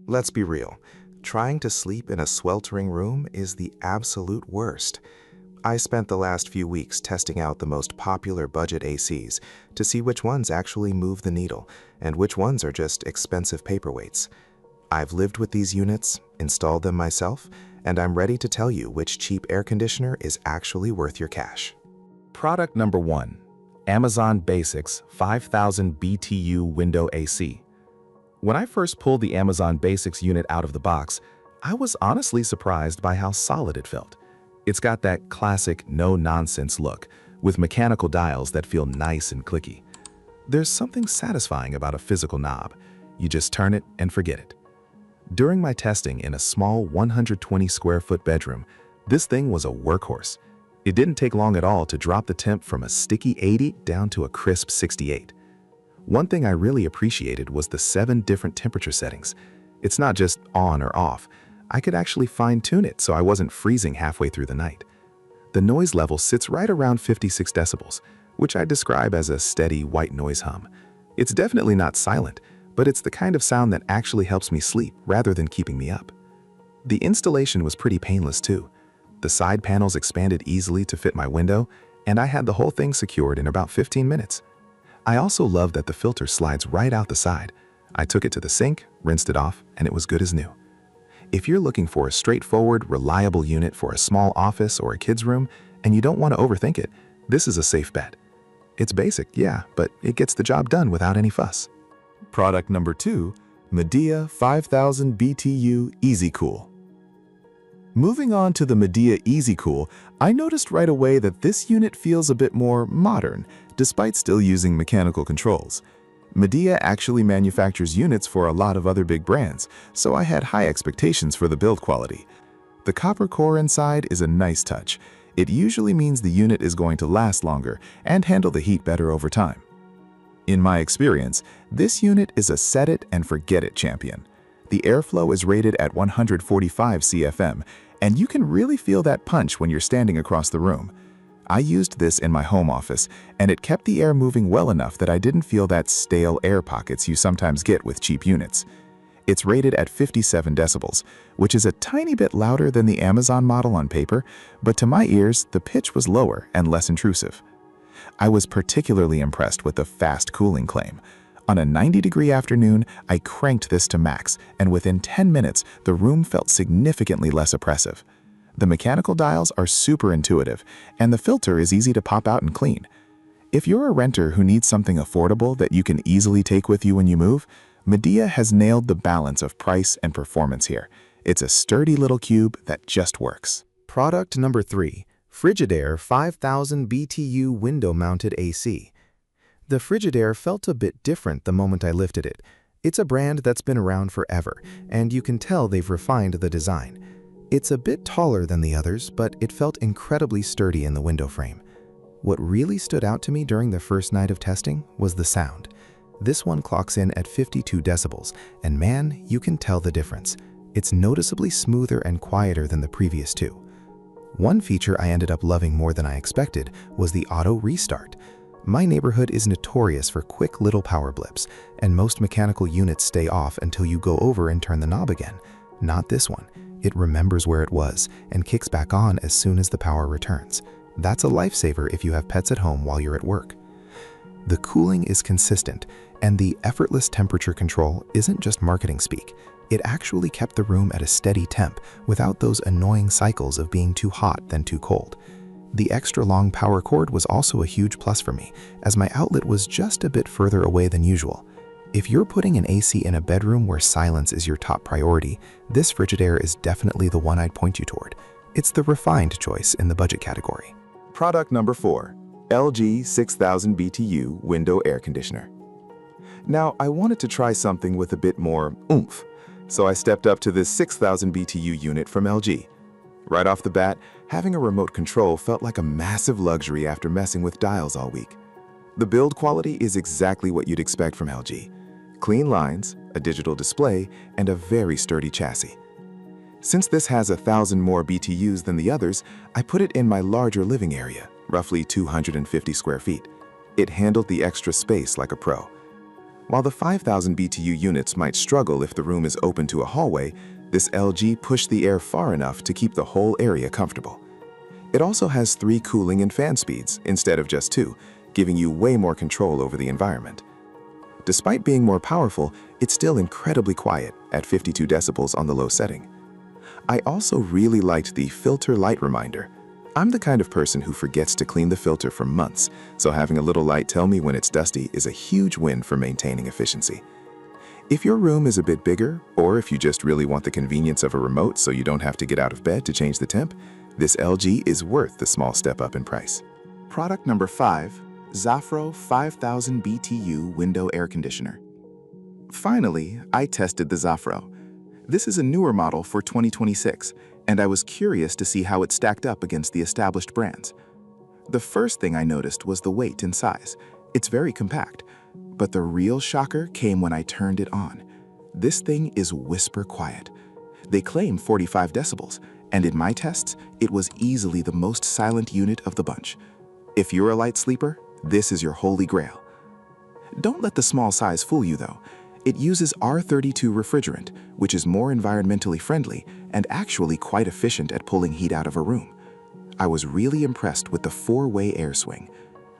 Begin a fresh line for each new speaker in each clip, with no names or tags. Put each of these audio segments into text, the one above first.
Let's be real. Trying to sleep in a sweltering room is the absolute worst. I spent the last few weeks testing out the most popular budget ACs to see which ones actually move the needle and which ones are just expensive paperweights. I've lived with these units, installed them myself, and I'm ready to tell you which cheap air conditioner is actually worth your cash.
Product number 1. Amazon Basics 5000 BTU Window AC. When I first pulled the Amazon Basics unit out of the box, I was honestly surprised by how solid it felt. It's got that classic no-nonsense look, with mechanical dials that feel nice and clicky. There's something satisfying about a physical knob. You just turn it and forget it. During my testing in a small 120 square foot bedroom, this thing was a workhorse. It didn't take long at all to drop the temp from a sticky 80 down to a crisp 68. One thing I really appreciated was the 7 different temperature settings. It's not just on or off. I could actually fine-tune it so I wasn't freezing halfway through the night. The noise level sits right around 56 decibels, which I describe as a steady white noise hum. It's definitely not silent, but it's the kind of sound that actually helps me sleep rather than keeping me up. The installation was pretty painless too. The side panels expanded easily to fit my window, and I had the whole thing secured in about 15 minutes. I also love that the filter slides right out the side. I took it to the sink, rinsed it off, and it was good as new. If you're looking for a straightforward, reliable unit for a small office or a kid's room, and you don't want to overthink it, this is a safe bet. It's basic, yeah, but it gets the job done without any fuss.
Product number 2, Midea 5000 BTU EasyCool. Moving on to the Midea EasyCool, I noticed right away that this unit feels a bit more modern, despite still using mechanical controls. Midea actually manufactures units for a lot of other big brands, so I had high expectations for the build quality. The copper core inside is a nice touch. It usually means the unit is going to last longer and handle the heat better over time. In my experience, this unit is a set-it-and-forget-it champion. The airflow is rated at 145 CFM, and you can really feel that punch when you're standing across the room. I used this in my home office, and it kept the air moving well enough that I didn't feel that stale air pockets you sometimes get with cheap units. It's rated at 57 decibels, which is a tiny bit louder than the Amazon model on paper, but to my ears, the pitch was lower and less intrusive. I was particularly impressed with the fast cooling claim. On a 90-degree afternoon, I cranked this to max, and within 10 minutes, the room felt significantly less oppressive. The mechanical dials are super intuitive, and the filter is easy to pop out and clean. If you're a renter who needs something affordable that you can easily take with you when you move, Midea has nailed the balance of price and performance here. It's a sturdy little cube that just works.
Product number 3, Frigidaire 5000 BTU Window-Mounted AC. The Frigidaire felt a bit different the moment I lifted it. It's a brand that's been around forever, and you can tell they've refined the design. It's a bit taller than the others, but it felt incredibly sturdy in the window frame. What really stood out to me during the first night of testing was the sound. This one clocks in at 52 decibels, and man, you can tell the difference. It's noticeably smoother and quieter than the previous two. One feature I ended up loving more than I expected was the auto restart. My neighborhood is notorious for quick little power blips, and most mechanical units stay off until you go over and turn the knob again. Not this one. It remembers where it was and kicks back on as soon as the power returns. That's a lifesaver if you have pets at home while you're at work. The cooling is consistent, and the effortless temperature control isn't just marketing speak. It actually kept the room at a steady temp without those annoying cycles of being too hot then too cold. The extra long power cord was also a huge plus for me, as my outlet was just a bit further away than usual. If you're putting an AC in a bedroom where silence is your top priority, this Frigidaire is definitely the one I'd point you toward. It's the refined choice in the budget category.
Product number 4, LG 6000 BTU Window Air Conditioner. Now, I wanted to try something with a bit more oomph, so I stepped up to this 6000 BTU unit from LG. Right off the bat, having a remote control felt like a massive luxury after messing with dials all week. The build quality is exactly what you'd expect from LG. Clean lines, a digital display, and a very sturdy chassis. Since this has 1,000 more BTUs than the others, I put it in my larger living area, roughly 250 square feet. It handled the extra space like a pro. While the 5000 BTU units might struggle if the room is open to a hallway, this LG pushed the air far enough to keep the whole area comfortable. It also has 3 cooling and fan speeds instead of just 2, giving you way more control over the environment. Despite being more powerful, it's still incredibly quiet at 52 decibels on the low setting. I also really liked the filter light reminder. I'm the kind of person who forgets to clean the filter for months, so having a little light tell me when it's dusty is a huge win for maintaining efficiency. If your room is a bit bigger, or if you just really want the convenience of a remote so you don't have to get out of bed to change the temp, this LG is worth the small step up in price. Product number 5, Zafro 5000 BTU Window Air Conditioner. Finally, I tested the Zafro. This is a newer model for 2026, and I was curious to see how it stacked up against the established brands. The first thing I noticed was the weight and size. It's very compact, but the real shocker came when I turned it on. This thing is whisper quiet. They claim 45 decibels, and in my tests, it was easily the most silent unit of the bunch. If you're a light sleeper, this is your holy grail. Don't let the small size fool you though. It uses R32 refrigerant, which is more environmentally friendly and actually quite efficient at pulling heat out of a room. I was really impressed with the 4-way air swing.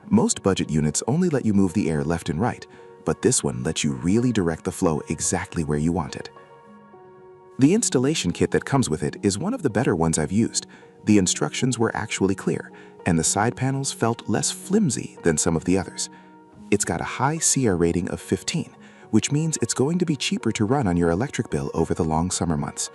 Most budget units only let you move the air left and right, but this one lets you really direct the flow exactly where you want it. The installation kit that comes with it is one of the better ones I've used. The instructions were actually clear, and the side panels felt less flimsy than some of the others. It's got a high CR rating of 15, which means it's going to be cheaper to run on your electric bill over the long summer months.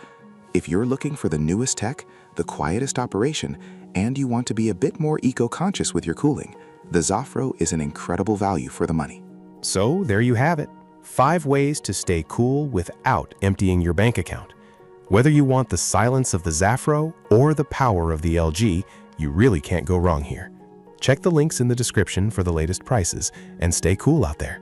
If you're looking for the newest tech, the quietest operation, and you want to be a bit more eco-conscious with your cooling, the Zafro is an incredible value for the money.
So there you have it. 5 ways to stay cool without emptying your bank account. Whether you want the silence of the Zafro or the power of the LG, you really can't go wrong here. Check the links in the description for the latest prices and stay cool out there.